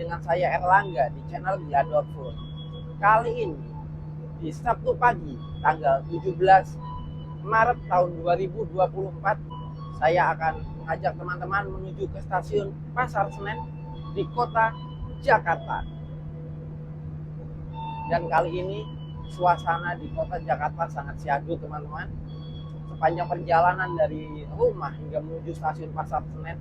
dengan saya Erlangga di channel Glador Food. Kali ini di Sabtu pagi tanggal 17 Maret tahun 2024 saya akan mengajak teman-teman menuju ke stasiun Pasar Senen di kota Jakarta. Dan kali ini suasana di kota Jakarta sangat syahdu teman-teman. Sepanjang perjalanan dari rumah hingga menuju stasiun Pasar Senen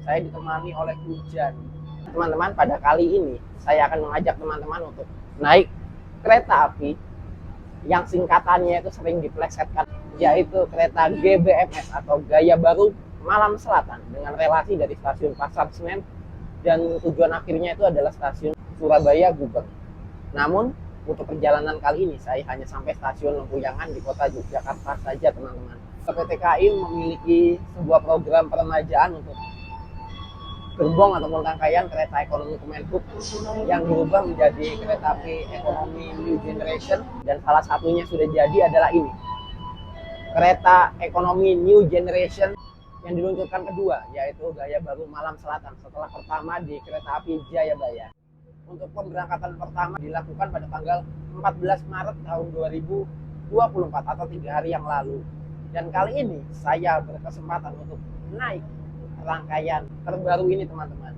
saya ditemani oleh hujan. Teman-teman, pada kali ini saya akan mengajak teman-teman untuk naik kereta api yang singkatannya itu sering diplesetkan, yaitu kereta GBMS atau Gaya Baru Malam Selatan, dengan relasi dari stasiun Pasar Senen dan tujuan akhirnya itu adalah stasiun Surabaya Gubeng. Namun untuk perjalanan kali ini saya hanya sampai stasiun Lempuyangan di kota Yogyakarta saja teman-teman. PT KAI memiliki sebuah program peremajaan untuk gerbong ataupun rangkaian kereta ekonomi Kemenhub yang berubah menjadi kereta api ekonomi New Generation, dan salah satunya sudah jadi adalah ini, kereta ekonomi New Generation yang diluncurkan kedua, yaitu Gaya Baru Malam Selatan setelah pertama di kereta api Jayabaya. Untuk pemberangkatan pertama dilakukan pada tanggal 14 Maret tahun 2024 atau 3 hari yang lalu. Dan kali ini saya berkesempatan untuk naik rangkaian terbaru ini teman-teman.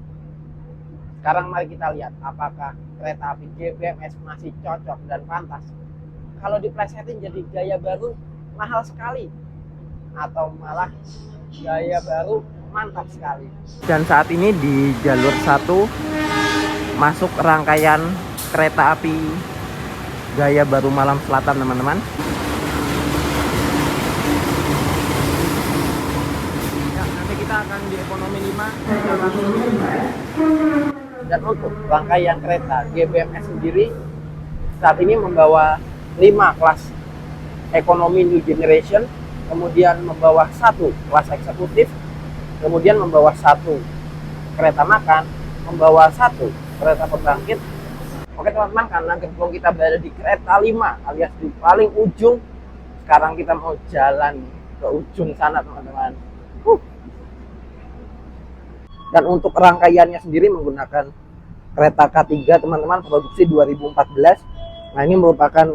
Sekarang mari kita lihat apakah kereta api GBMS masih cocok dan pantas kalau diplesetin jadi Gaya Baru mahal sekali, atau malah Gaya Baru mantap sekali. Dan saat ini di jalur 1 masuk rangkaian kereta api Gaya Baru Malam Selatan teman-teman. Akan di ekonomi 5 dan untuk rangkaian kereta GBMS sendiri saat ini membawa 5 kelas ekonomi New Generation, kemudian membawa 1 kelas eksekutif, kemudian membawa 1 kereta makan, membawa 1 kereta pembangkit. Oke teman-teman, karena gerbong kita berada di kereta 5 alias di paling ujung, sekarang kita mau jalan ke ujung sana teman-teman. Dan untuk rangkaiannya sendiri menggunakan kereta K3 teman-teman, produksi 2014. Nah, ini merupakan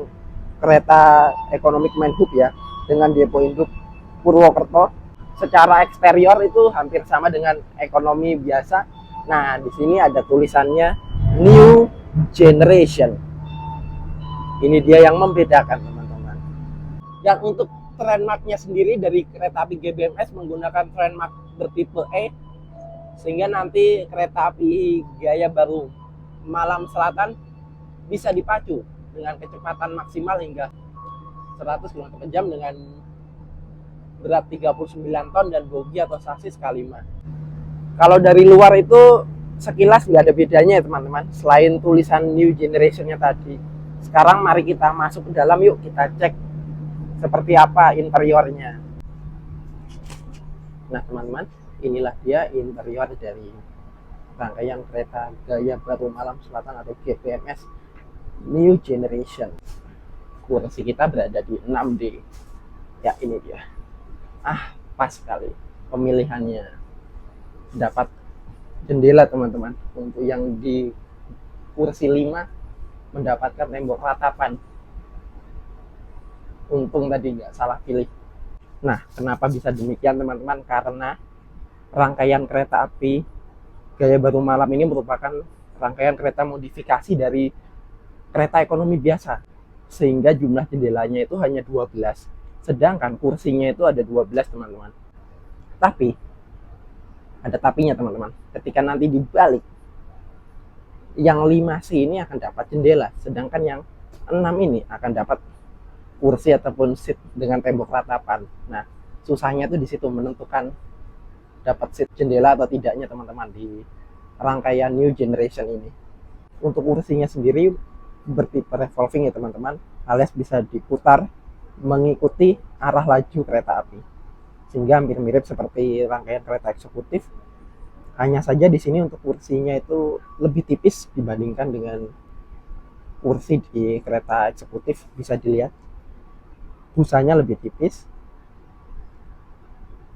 kereta ekonomi Kemenhub ya, dengan depo induk Purwokerto. Secara eksterior itu hampir sama dengan ekonomi biasa. Nah, di sini ada tulisannya New Generation. Ini dia yang membedakan teman-teman. Dan untuk trademarknya sendiri dari kereta api GBMS menggunakan trademark bertipe E, sehingga nanti kereta api Gaya Baru Malam Selatan bisa dipacu dengan kecepatan maksimal hingga 100 km/jam dengan berat 39 ton dan bogi atau sasis K5. Kalau dari luar itu sekilas nggak ada bedanya ya teman-teman, selain tulisan New Generation-nya tadi. Sekarang mari kita masuk ke dalam, yuk kita cek seperti apa interiornya. Nah teman-teman, inilah dia interior dari rangkaian kereta Gaya Baru Malam Selatan atau GBMS New Generation. Kursi kita berada di 6D. Ya, ini dia. Pas sekali pemilihannya. Dapat jendela teman-teman. Untuk yang di kursi 5 mendapatkan tembok ratapan. Untung tadi nggak salah pilih. Nah, kenapa bisa demikian teman-teman? Karena rangkaian kereta api Gaya Baru Malam ini merupakan rangkaian kereta modifikasi dari kereta ekonomi biasa, sehingga jumlah jendelanya itu hanya 12, sedangkan kursinya itu ada 12 teman-teman. Tapi ada tapinya teman-teman, ketika nanti dibalik yang 5C ini akan dapat jendela, sedangkan yang 6 ini akan dapat kursi ataupun seat dengan tembok ratapan. Nah, susahnya tuh di situ menentukan dapat seat jendela atau tidaknya teman-teman di rangkaian New Generation ini. Untuk kursinya sendiri bertipe revolving ya teman-teman, alias bisa diputar mengikuti arah laju kereta api, sehingga hampir mirip seperti rangkaian kereta eksekutif. Hanya saja di sini untuk kursinya itu lebih tipis dibandingkan dengan kursi di kereta eksekutif. Bisa dilihat busanya lebih tipis.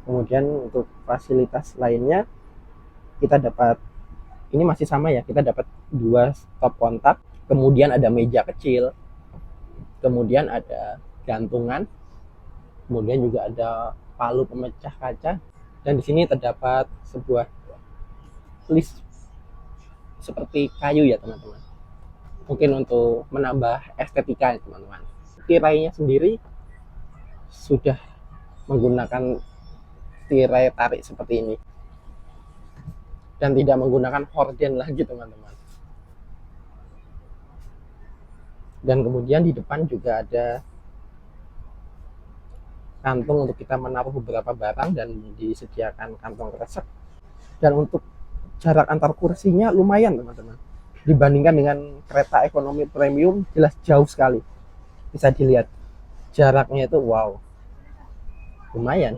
Kemudian untuk fasilitas lainnya kita dapat Ini masih sama ya, kita dapat 2 stop kontak, kemudian ada meja kecil, kemudian ada gantungan, kemudian juga ada palu pemecah kaca, dan di sini terdapat sebuah list seperti kayu ya teman-teman. Mungkin untuk menambah estetika ya teman-teman. Tirainya sendiri sudah menggunakan tirai tarik seperti ini dan tidak menggunakan horden lagi teman-teman. Dan kemudian di depan juga ada kantung untuk kita menaruh beberapa barang dan disediakan kantong kresek. Dan untuk jarak antar kursinya lumayan teman-teman, dibandingkan dengan kereta ekonomi premium jelas jauh sekali. Bisa dilihat jaraknya itu wow, lumayan.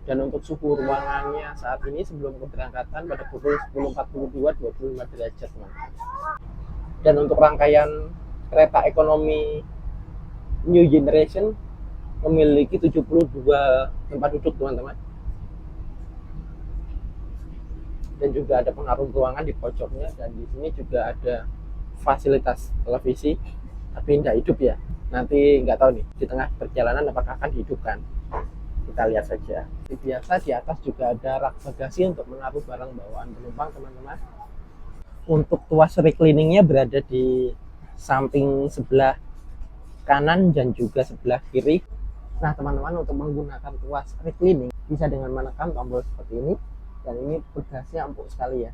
Dan untuk suhu ruangannya saat ini sebelum keberangkatan pada pukul 10.42 25 derajat teman-teman. Dan untuk rangkaian kereta ekonomi New Generation memiliki 72 tempat duduk teman-teman. Dan juga ada pengaruh ruangan di pojoknya, dan di sini juga ada fasilitas televisi, tapi tidak hidup ya. Nanti nggak tahu nih di tengah perjalanan apakah akan dihidupkan. Kita lihat saja. Seperti biasa di atas juga ada rak bagasi untuk menaruh barang bawaan penumpang teman-teman. Untuk tuas recliningnya berada di samping sebelah kanan dan juga sebelah kiri. Nah teman-teman, untuk menggunakan tuas reclining bisa dengan menekan tombol seperti ini, dan ini bagasinya empuk sekali ya.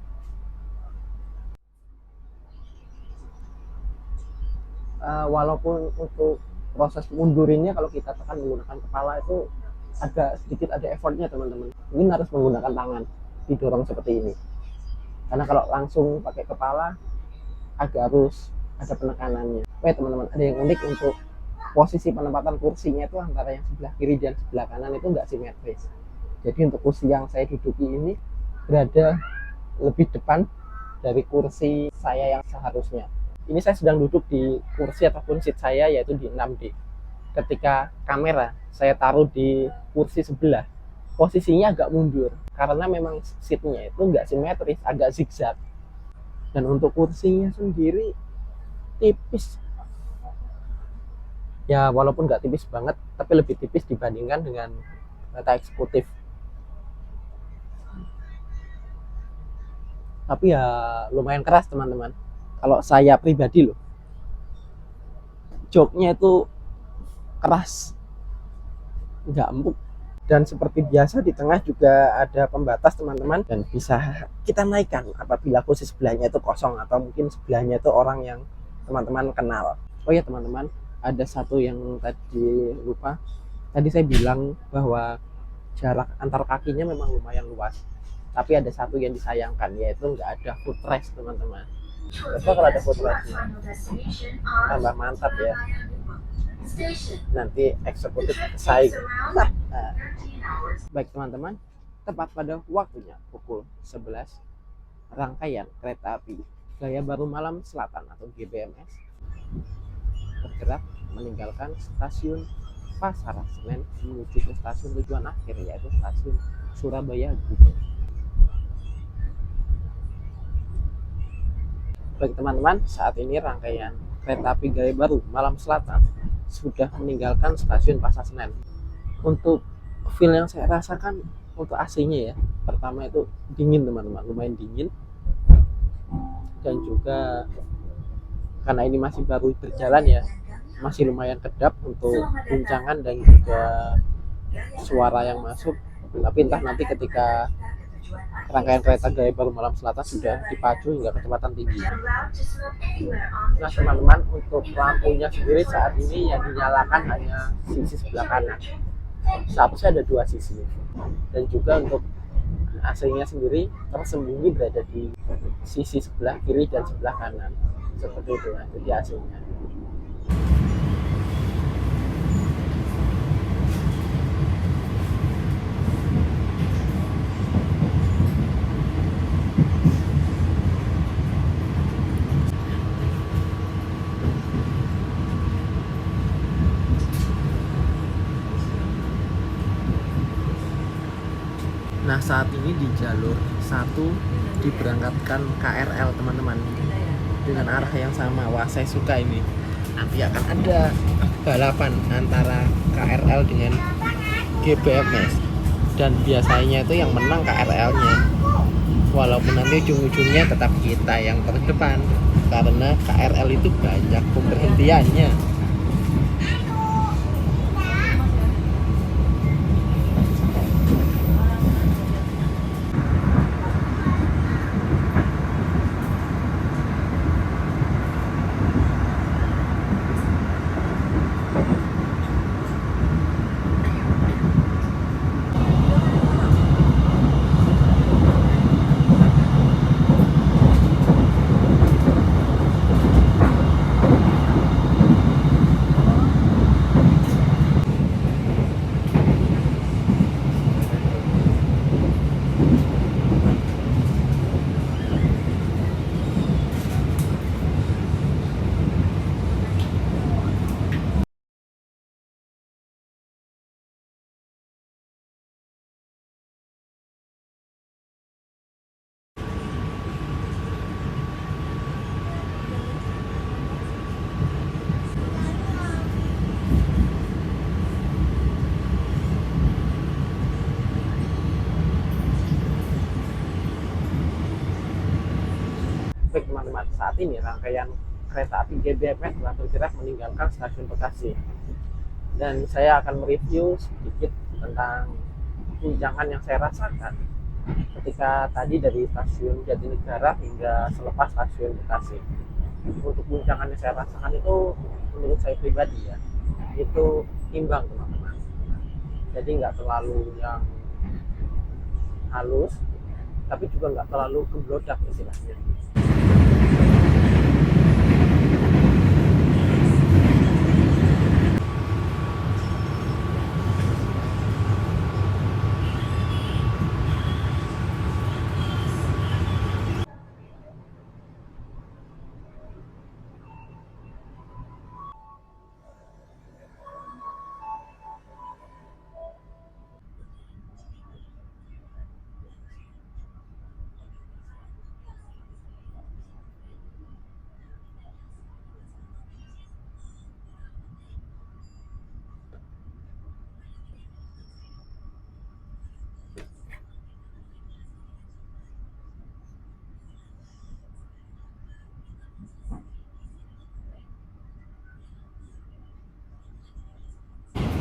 Walaupun untuk proses mundurinnya kalau kita tekan menggunakan kepala itu agak sedikit ada effortnya teman-teman. Ini harus menggunakan tangan, didorong seperti ini. Karena kalau langsung pakai kepala agak harus ada penekanannya. Teman-teman, ada yang unik untuk posisi penempatan kursinya itu antara yang sebelah kiri dan sebelah kanan itu nggak simetris. Jadi untuk kursi yang saya duduki ini berada lebih depan dari kursi saya yang seharusnya. Ini saya sedang duduk di kursi ataupun seat saya yaitu di 6D. Ketika kamera saya taruh di kursi sebelah, posisinya agak mundur karena memang seatnya itu nggak simetris, agak zigzag. Dan untuk kursinya sendiri tipis. Ya walaupun nggak tipis banget, tapi lebih tipis dibandingkan dengan kereta eksekutif. Tapi ya lumayan keras teman-teman. Kalau saya pribadi loh, joknya itu keras, nggak empuk. Dan seperti biasa di tengah juga ada pembatas teman-teman, dan bisa kita naikkan apabila kursi sebelahnya itu kosong atau mungkin sebelahnya itu orang yang teman-teman kenal. Oh ya teman-teman, ada satu yang tadi lupa. Tadi saya bilang bahwa jarak antar kakinya memang lumayan luas, tapi ada satu yang disayangkan, yaitu nggak ada footrest teman-teman. Coba kalau ada footrestnya tambah mantap ya, nanti eksekutif saing. Baik teman-teman, tepat pada waktunya pukul 11, rangkaian kereta api Gaya Baru Malam Selatan atau GBMS bergerak meninggalkan stasiun Pasar Senen menuju ke stasiun tujuan akhir, yaitu stasiun Surabaya Gubeng. Baik teman-teman, saat ini rangkaian kereta api Gaya Baru Malam Selatan sudah meninggalkan stasiun Pasar Senen. Untuk feel yang saya rasakan untuk AC-nya ya, pertama itu dingin teman-teman, lumayan dingin. Dan juga karena ini masih baru berjalan ya, masih lumayan kedap untuk guncangan dan juga suara yang masuk. Tapi entah nanti ketika rangkaian kereta Gaya Baru Malam Selatan sudah dipacu hingga kecepatan tinggi. Nah teman-teman, untuk lampunya sendiri saat ini yang dinyalakan hanya sisi sebelah kanan. Seharusnya ada 2 sisi. Dan juga untuk AC-nya sendiri tersembunyi berada di sisi sebelah kiri dan sebelah kanan. Seperti itu ya, jadi AC-nya. Nah saat ini di jalur 1 diberangkatkan KRL teman-teman, dengan arah yang sama. Wah, saya suka ini. Nanti akan ada balapan antara KRL dengan GBMS, dan biasanya itu yang menang KRL-nya, walaupun nanti ujung-ujungnya tetap kita yang terdepan karena KRL itu banyak pemberhentiannya. Baik teman-teman, saat ini rangkaian kereta api GBMS telah bergerak meninggalkan stasiun Bekasi, dan saya akan mereview sedikit tentang guncangan yang saya rasakan ketika tadi dari stasiun Jatinegara hingga selepas stasiun Bekasi. Untuk guncangan yang saya rasakan itu menurut saya pribadi ya, itu imbang teman-teman. Jadi nggak terlalu yang halus, tapi juga nggak terlalu gemblodak istilahnya.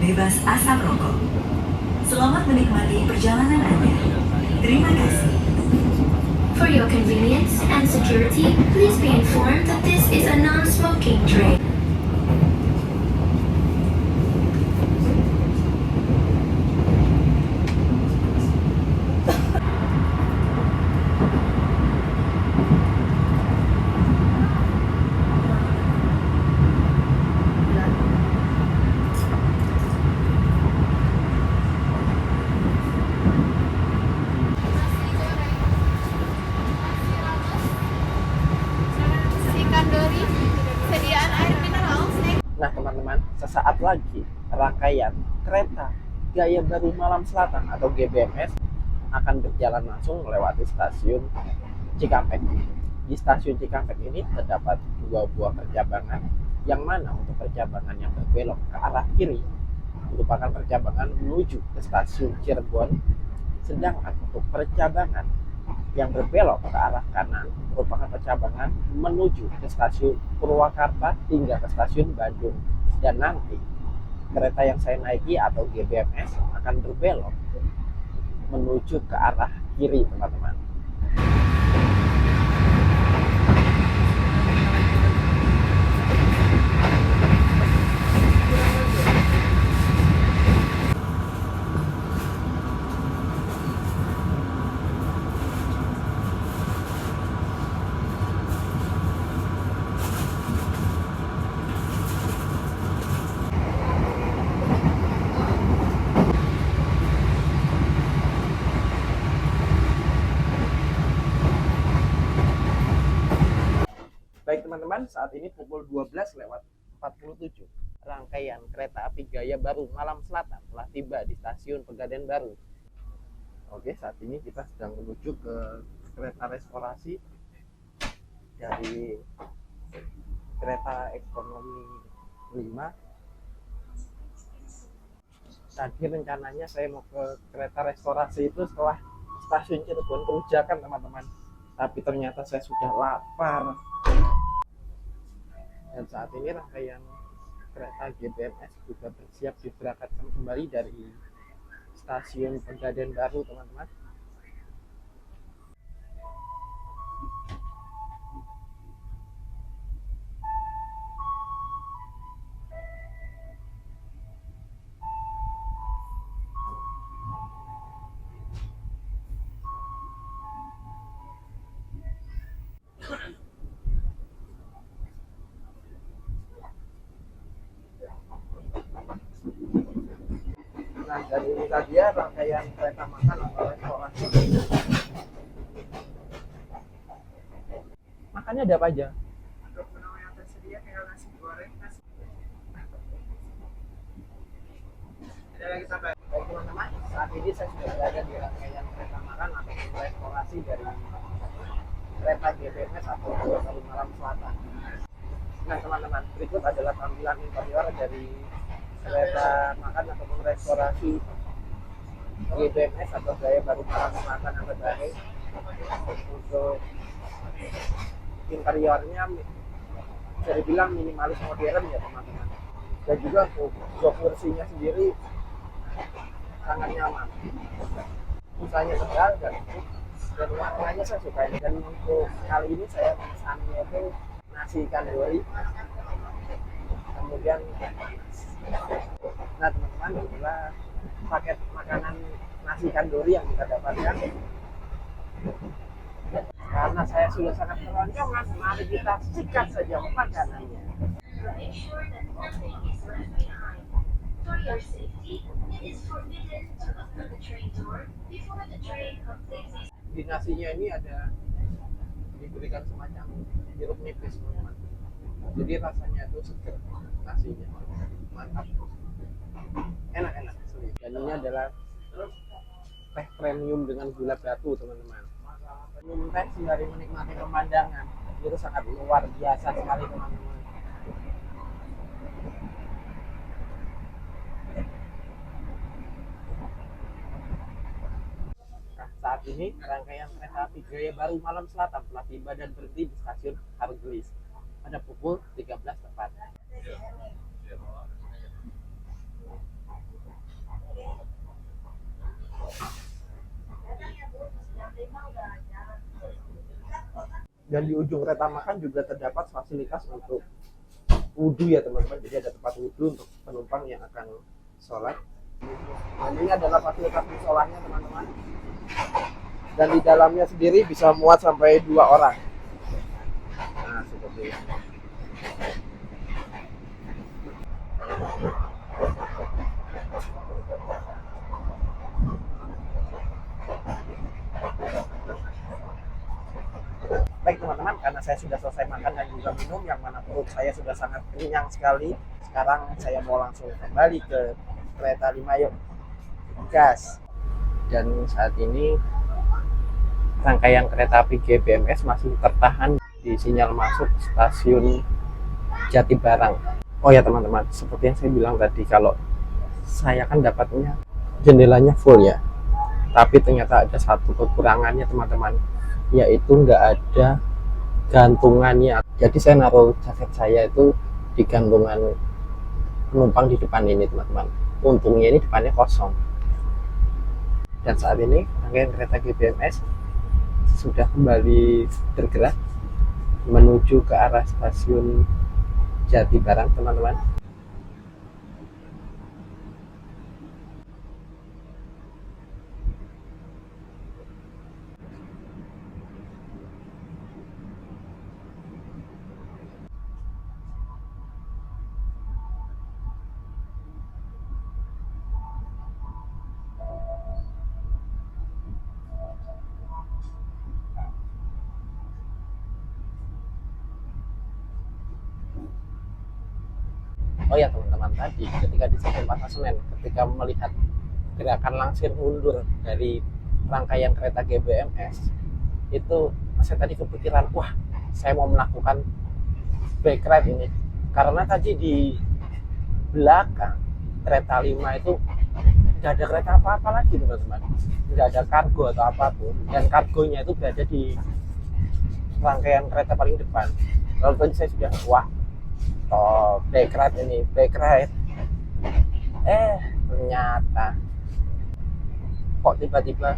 Bebas asap rokok. Selamat menikmati perjalanan Anda. Terima kasih. For your convenience and security, please be informed that this is a non-smoking train. Nah teman-teman, sesaat lagi rangkaian kereta Gaya Baru Malam Selatan atau GBMS akan berjalan langsung melewati stasiun Cikampek. Di stasiun Cikampek ini terdapat dua buah percabangan, yang mana untuk percabangan yang berbelok ke arah kiri merupakan percabangan menuju ke stasiun Cirebon, sedangkan untuk percabangan yang berbelok ke arah kanan merupakan percabangan menuju ke stasiun Purwakarta hingga ke stasiun Bandung. Dan nanti kereta yang saya naiki atau GBMS akan berbelok menuju ke arah kiri teman-teman. Baik teman-teman, saat ini pukul 12:47. Rangkaian kereta api Gaya Baru Malam Selatan telah tiba di stasiun Pegadaian Baru. Oke, saat ini kita sedang menuju ke kereta restorasi dari kereta ekonomi 5. Tadi rencananya saya mau ke kereta restorasi itu setelah stasiun Cirebon Kerujakan teman-teman, tapi ternyata saya sudah lapar. Dan saat ini rangkaian kereta GBMS juga bersiap diberangkatkan kembali dari stasiun Pegadaian Baru teman-teman. Nah, dari ini tadi ya rangkaian kereta makan atau restorasi. Makannya ada apa aja? Untuk menu yang tersedia kayak nasi goreng, nasi. Ada lagi tambah. Baik teman-teman, saat ini saya sudah berada di rangkaian kereta makan atau restorasi dari kereta GBMS atau Kalimalang Selatan. Nah teman-teman, berikut adalah tampilan interior dari kereta makan ataupun restorasi GBMS atau Gaya Baru Malam Selatan atau Bahe. Untuk interiornya bisa dibilang minimalis modern ya teman-teman, dan juga untuk jok kursinya sendiri sangat nyaman, misalnya tebal dan warnanya saya suka. Dan untuk kali ini saya pesannya itu nasi ikan dori, kemudian nah teman-teman inilah paket makanan nasi ikan dori yang kita dapatkan. Karena saya sudah sangat keroncongan, mari kita sikat saja makanannya. Make sure that nothing is left behind. For your safety, it is forbidden to open the train door before the train completes. Di nasinya ini ada diberikan semacam jeruk nipis teman-teman, jadi rasanya itu seger nasinya, mantap, enak-enak. Dan ini adalah teh premium dengan gula batu teman-teman. Minum teh sembari menikmati pemandangan itu sangat luar biasa sekali teman-teman. Nah, saat ini rangkaian kereta api Gaya Baru Malam Selatan telah tiba dan berhenti di stasiun Hargelis pada pukul 13 tepat. Dan di ujung kereta makan juga terdapat fasilitas untuk wudhu ya teman-teman, jadi ada tempat wudhu untuk penumpang yang akan sholat. Dan ini adalah fasilitas musolahnya teman-teman, dan di dalamnya sendiri bisa muat sampai 2 orang. Nah seperti ini. Baik teman-teman, karena saya sudah selesai makan dan juga minum, yang mana perut saya sudah sangat kenyang sekali. Sekarang saya mau langsung kembali ke kereta 5, yuk gas. Dan saat ini rangkaian kereta api GBMS masih tertahan di sinyal masuk stasiun Jatibarang. Oh ya teman-teman, seperti yang saya bilang tadi, kalau saya kan dapatnya jendelanya full ya, tapi ternyata ada satu kekurangannya teman-teman, yaitu nggak ada gantungannya. Jadi saya naruh jaket saya itu di gantungan penumpang di depan ini teman-teman. Untungnya ini depannya kosong. Dan saat ini rangkaian kereta GBMS sudah kembali bergerak menuju ke arah stasiun Jatibarang teman-teman. Oh ya teman-teman, tadi ketika di stasiun Pasar Senen, ketika melihat gerakan langsir mundur dari rangkaian kereta GBMS, itu saya tadi kepikiran, wah saya mau melakukan bike ride ini, karena tadi di belakang kereta 5 itu nggak ada kereta apa-apa lagi teman-teman, nggak ada kargo atau apapun, dan kargonya itu berada di rangkaian kereta paling depan. Lalu tadi saya sudah, wah bike ride ini, bike ride. Ternyata kok tiba-tiba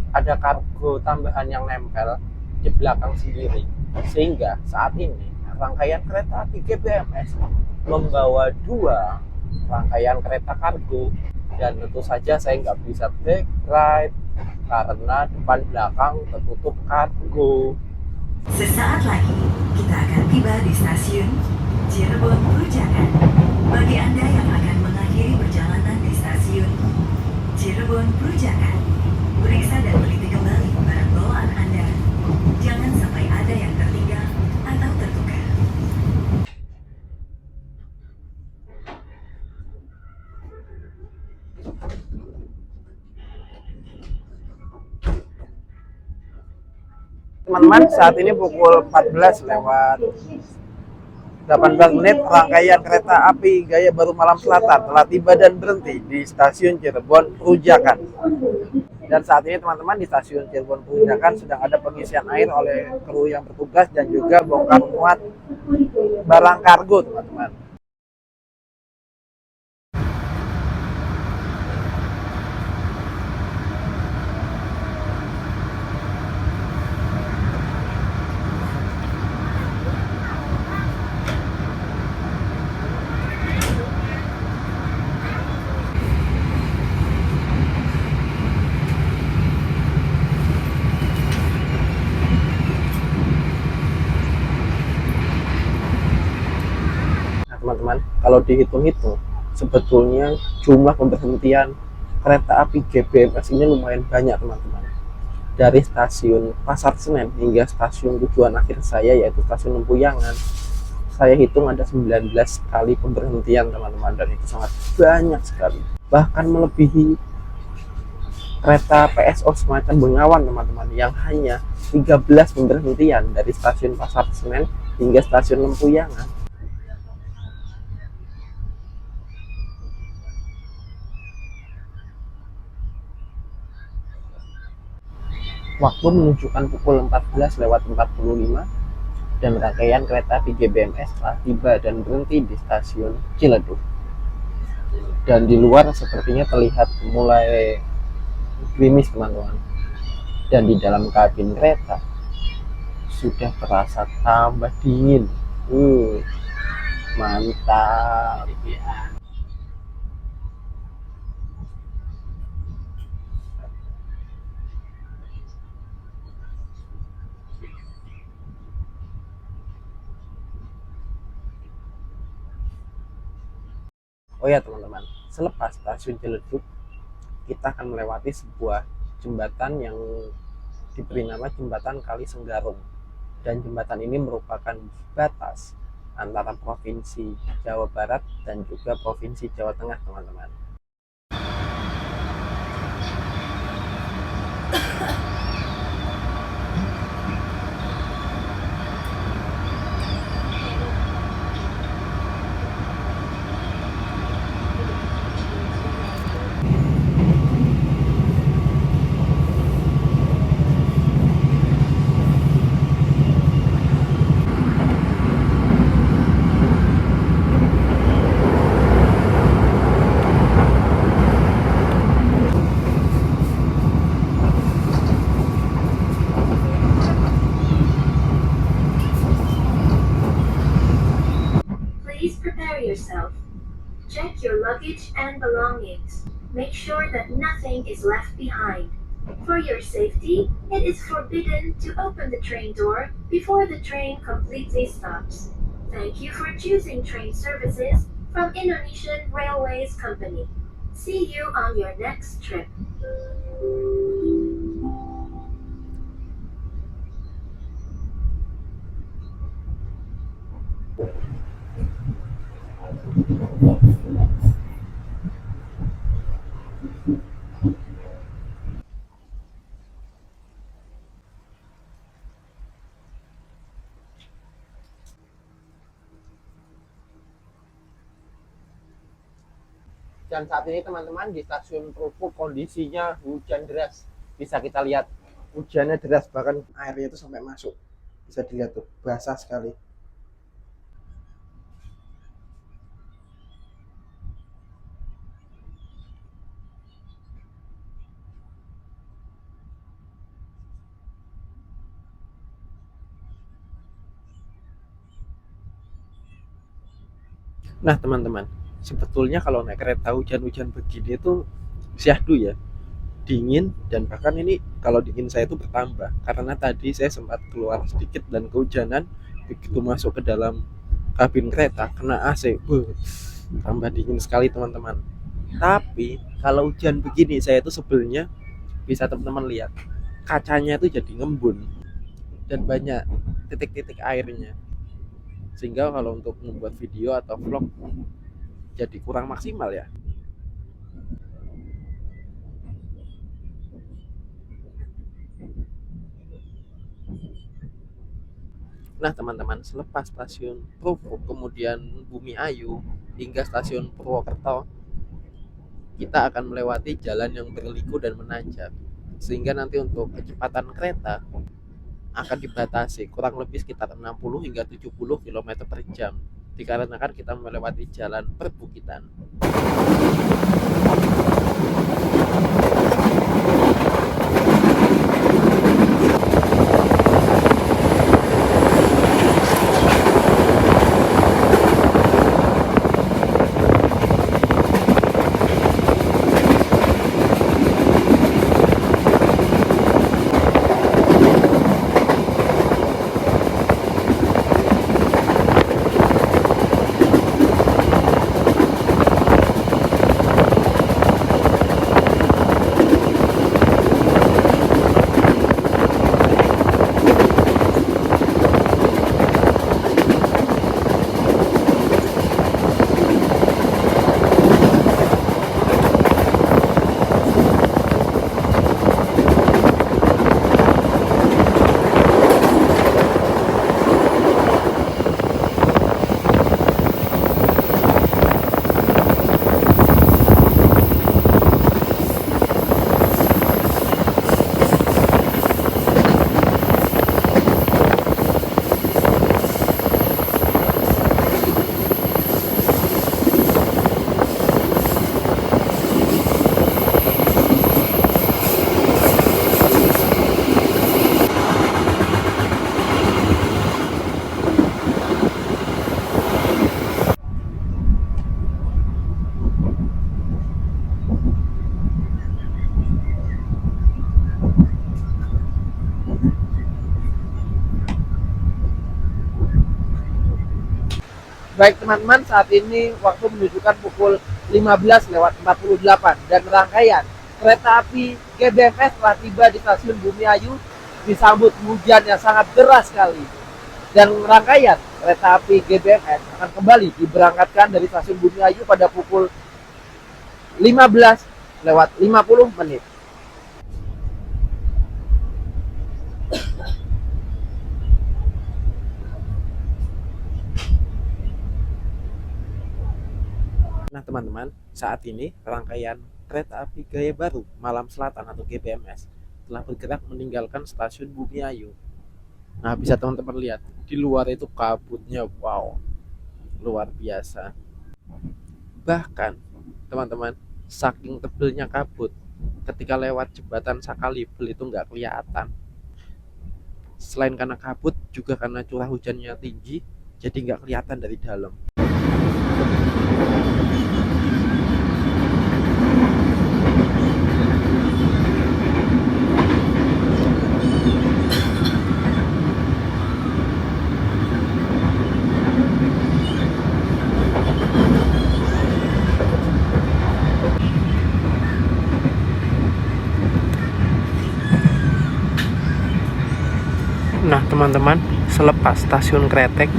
ada kargo tambahan yang nempel di belakang sendiri, sehingga saat ini rangkaian kereta api GBMS membawa 2 rangkaian kereta kargo, dan tentu saja saya nggak bisa bike ride karena depan belakang tertutup kargo. Sesaat lagi, kita akan tiba di stasiun Cirebon Perujakan. Bagi Anda yang akan mengakhiri perjalanan di stasiun Cirebon Perujakan, periksa dan teliti kembali barang bawaan Anda. Jangan sampai ada yang tertinggal atau tertukar. Teman-teman, saat ini pukul 14 lewat 18 menit, rangkaian kereta api Gaya Baru Malam Selatan telah tiba dan berhenti di stasiun Cirebon Perujakan. Dan saat ini teman-teman, di stasiun Cirebon Perujakan sedang ada pengisian air oleh kru yang bertugas dan juga bongkar muat barang kargo teman-teman. Teman-teman, kalau dihitung-hitung sebetulnya jumlah pemberhentian kereta api GBMS ini lumayan banyak teman-teman. Dari stasiun Pasar Senen hingga stasiun tujuan akhir saya, yaitu stasiun Lempuyangan, saya hitung ada 19 kali pemberhentian teman-teman, dan itu sangat banyak sekali, bahkan melebihi kereta PSO semacam Bengawan teman-teman, yang hanya 13 pemberhentian dari stasiun Pasar Senen hingga stasiun Lempuyangan. Waktu menunjukkan pukul 14 lewat 45, dan rangkaian kereta api GBMS telah tiba dan berhenti di stasiun Ciledug. Dan di luar sepertinya terlihat mulai gerimis teman-teman. Dan di dalam kabin kereta sudah terasa tambah dingin. Mantap. Oh ya teman-teman, selepas stasiun Ciledug, kita akan melewati sebuah jembatan yang diberi nama Jembatan Kali Senggarung. Dan jembatan ini merupakan batas antara Provinsi Jawa Barat dan juga Provinsi Jawa Tengah teman-teman. Please prepare yourself. Check your luggage and belongings. Make sure that nothing is left behind. For your safety, it is forbidden to open the train door before the train completely stops. Thank you for choosing train services from Indonesian Railways Company. See you on your next trip. Dan saat ini teman-teman di stasiun Krukut kondisinya hujan deras. Bisa kita lihat hujannya deras, bahkan airnya itu sampai masuk. Bisa dilihat tuh, basah sekali. Nah teman-teman, sebetulnya kalau naik kereta hujan-hujan begini tuh syahdu ya, dingin, dan bahkan ini kalau dingin saya itu bertambah karena tadi saya sempat keluar sedikit dan kehujanan. Begitu masuk ke dalam kabin kereta kena AC, tambah dingin sekali teman-teman. Tapi kalau hujan begini saya itu sebelnya, bisa teman-teman lihat kacanya itu jadi ngembun dan banyak titik-titik airnya, sehingga kalau untuk membuat video atau vlog jadi kurang maksimal ya. Nah teman-teman, selepas stasiun Krukut, kemudian Bumi Ayu hingga stasiun Purwokerto, kita akan melewati jalan yang berliku dan menanjak, sehingga nanti untuk kecepatan kereta akan dibatasi kurang lebih sekitar 60 hingga 70 km per jam, dikarenakan kita melewati jalan perbukitan. Baik teman-teman, saat ini waktu menunjukkan pukul 15:48 dan rangkaian kereta api GBMS telah tiba di stasiun Bumi Ayu disambut hujan yang sangat deras sekali. Dan rangkaian kereta api GBMS akan kembali diberangkatkan dari stasiun Bumi Ayu pada pukul 15:50. Nah teman-teman, saat ini rangkaian kereta api Gaya Baru Malam Selatan atau GBMS telah bergerak meninggalkan stasiun Bumi Ayu. Nah bisa teman-teman lihat, di luar itu kabutnya, wow, luar biasa. Bahkan teman-teman, saking tebelnya kabut, ketika lewat jembatan Sakalibel itu nggak kelihatan. Selain karena kabut, juga karena curah hujannya tinggi, jadi nggak kelihatan dari dalam. Nah teman-teman, selepas stasiun Kretek,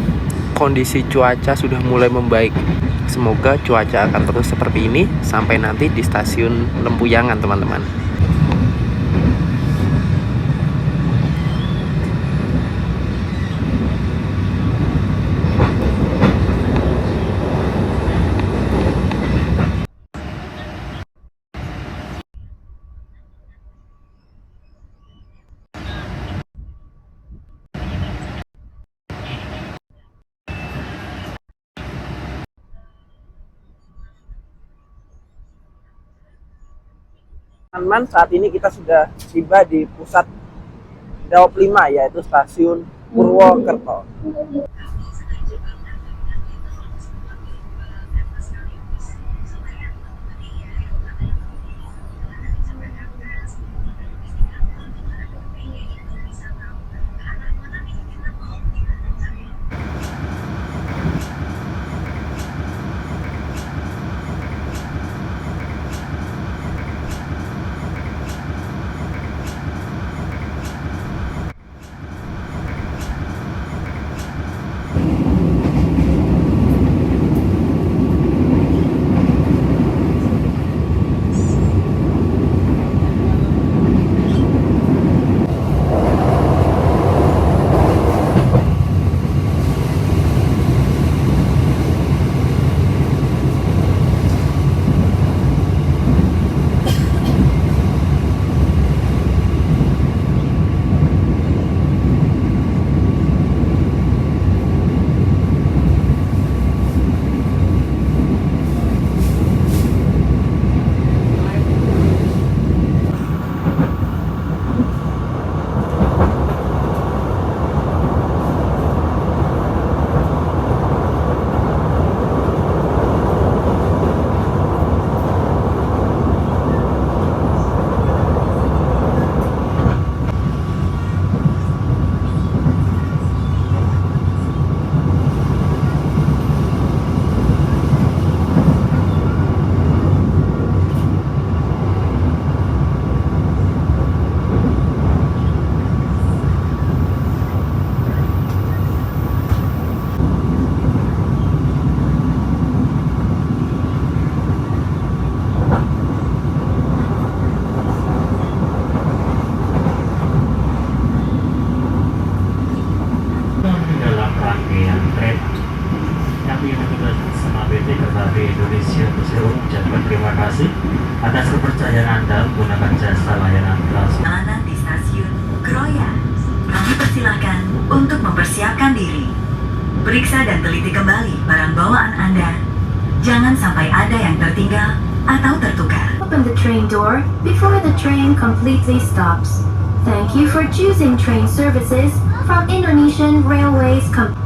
kondisi cuaca sudah mulai membaik. Semoga cuaca akan terus seperti ini sampai nanti di stasiun Lempuyangan teman-teman. Teman-teman, saat ini kita sudah tiba di pusat Daop 5, yaitu stasiun Purwokerto. Dalam rangkaian tren kami mengucapkan sama PT Kereta Api Indonesia untuk ucapkan terima kasih atas kepercayaan Anda menggunakan jasa layanan transportasi. Perjalanan di stasiun Kroya. Kami persilakan untuk mempersiapkan diri. Periksa dan teliti kembali barang bawaan Anda. Jangan sampai ada yang tertinggal atau tertukar. Open the train door before the train completely stops. Thank you for choosing train services from Indonesian Railways Company.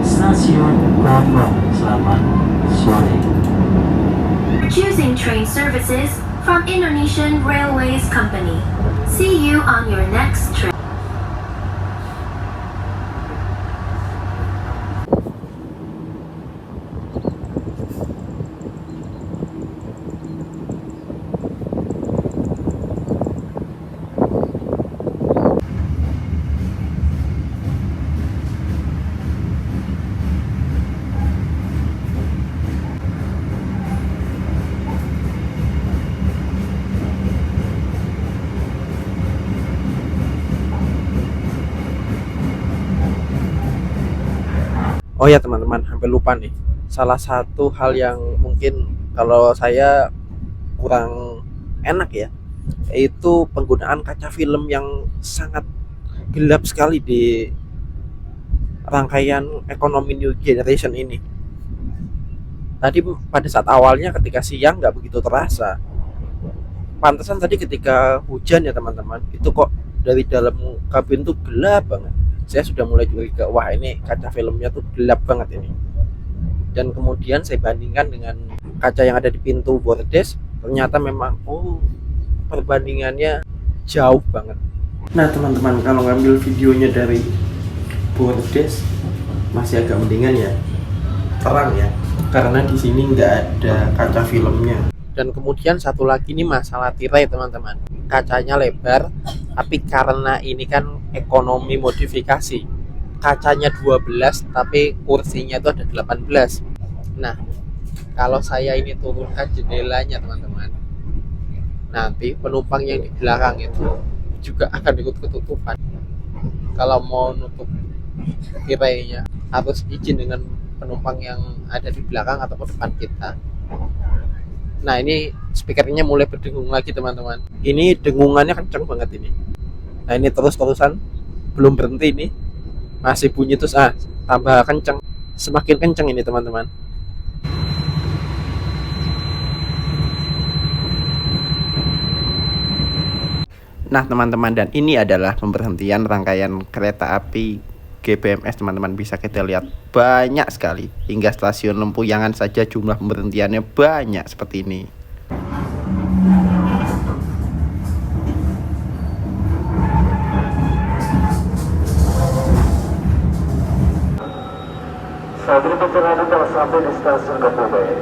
Stasiun Gombong, selamat sore. Choosing train services from Indonesian Railways Company. See you on your next trip. Oh ya teman-teman, hampir lupa nih. Salah satu hal yang mungkin kalau saya kurang enak ya, yaitu penggunaan kaca film yang sangat gelap sekali di rangkaian ekonomi New Generation ini. Tadi pada saat awalnya ketika siang nggak begitu terasa. Pantesan tadi ketika hujan ya teman-teman, itu kok dari dalam kabin tuh gelap banget. Saya sudah mulai curiga, wah ini kaca filmnya tuh gelap banget ini. Dan kemudian saya bandingkan dengan kaca yang ada di pintu bordes, ternyata memang perbandingannya jauh banget. Nah teman-teman, kalau ngambil videonya dari bordes masih agak mendingan ya, terang ya. karena di sini nggak ada kaca filmnya. Dan kemudian satu lagi ini masalah tirai teman-teman, kacanya lebar tapi karena ini kan ekonomi modifikasi, kacanya 12 tapi kursinya itu ada 18. Nah, kalau saya ini turunkan jendelanya teman-teman, nanti penumpang yang di belakang itu juga akan ikut ketutupan. Kalau mau nutup tirainya harus izin dengan penumpang yang ada di belakang atau depan kita. Nah, ini speakernya mulai berdengung lagi teman-teman. Ini dengungannya kenceng banget ini. Nah, ini terus-terusan belum berhenti ini. Masih bunyi terus, tambah kenceng. Semakin kenceng ini teman-teman. Nah teman-teman, dan ini adalah pemberhentian rangkaian kereta api GBMS teman-teman. Bisa kita lihat banyak sekali, hingga stasiun Lempuyangan saja jumlah pemberhentiannya banyak seperti ini. Saat ini perjalanan telah sampai di stasiun Gambir.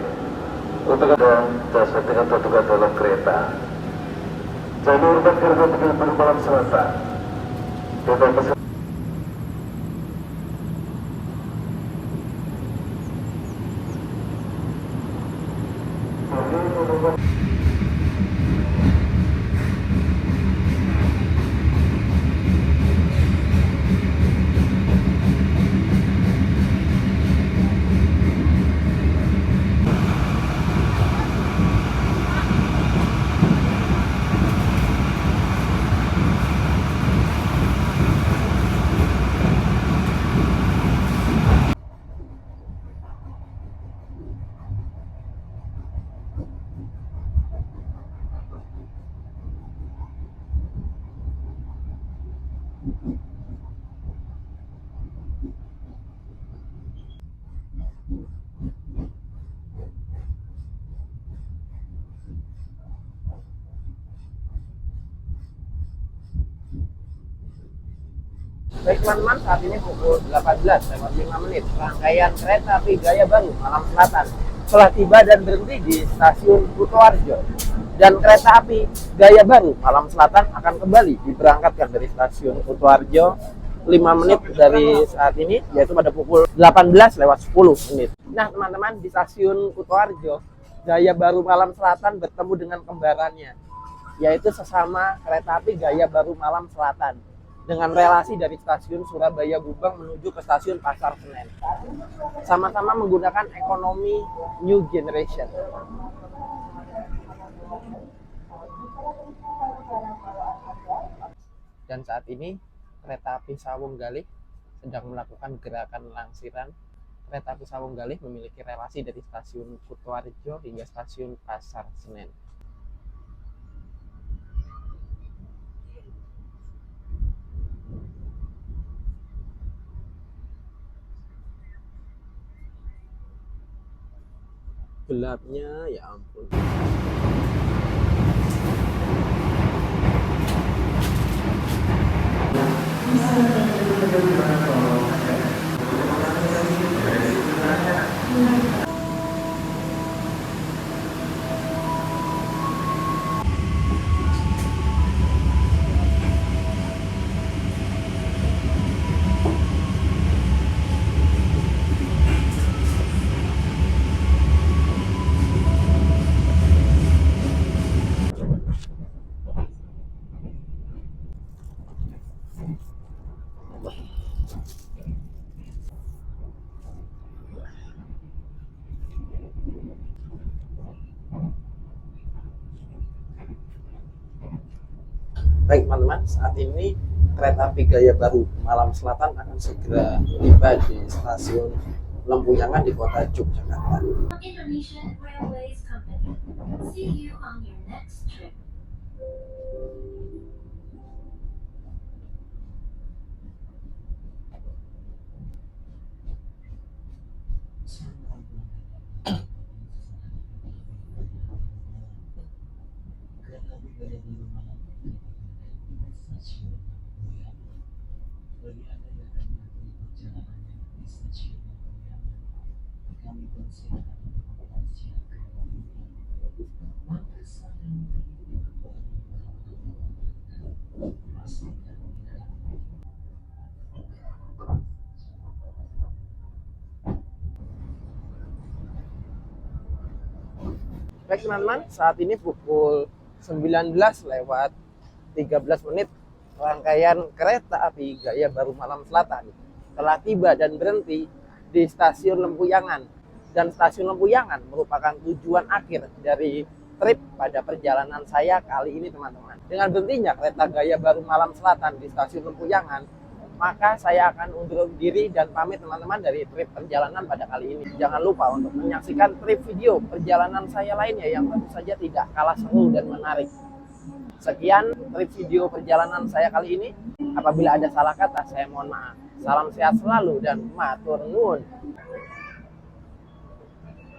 Untuk ada jasa dengan petugas dalam kereta. Jalur dan gerbang Gambir malam selatan. Gerbang pesawat. Baik teman-teman, saat ini pukul 18:05. Rangkaian kereta api Gaya Baru Malam Selatan telah tiba dan berhenti di stasiun Kutoarjo. Dan kereta api Gaya Baru Malam Selatan akan kembali diberangkatkan dari stasiun Kutoarjo 5 menit dari saat ini, yaitu pada pukul 18:10. Nah teman-teman, di stasiun Kutoarjo, Gaya Baru Malam Selatan bertemu dengan kembarannya, yaitu sesama kereta api Gaya Baru Malam Selatan, dengan relasi dari stasiun Surabaya Gubeng menuju ke stasiun Pasar Senen. Sama-sama menggunakan ekonomi New Generation. Dan saat ini kereta api Sawung Galih sedang melakukan gerakan langsiran. Kereta api Sawung Galih memiliki relasi dari stasiun Kutoarjo hingga stasiun Pasar Senen. Gelapnya ya ampun. Baik teman-teman, saat ini kereta api Gaya Baru Malam Selatan akan segera tiba di stasiun Lempuyangan di kota Yogyakarta. Indonesian Railways Company. See you on your next trip. Bagi Anda yang akan menempuh perjalanan di stasiun Lempuyangan, kami persilakan Baik teman-teman, saat ini pukul 19 lewat 13 menit. Rangkaian kereta api Gaya Baru Malam Selatan telah tiba dan berhenti di stasiun Lempuyangan. Dan stasiun Lempuyangan merupakan tujuan akhir dari trip pada perjalanan saya kali ini teman-teman. Dengan berhentinya kereta Gaya Baru Malam Selatan di stasiun Lempuyangan, maka saya akan undur diri dan pamit teman-teman dari trip perjalanan pada kali ini. Jangan lupa untuk menyaksikan trip video perjalanan saya lainnya yang tentu saja tidak kalah seru dan menarik. Sekian trip video perjalanan saya kali ini. Apabila ada salah kata, saya mohon maaf. Salam sehat selalu dan matur nuwun.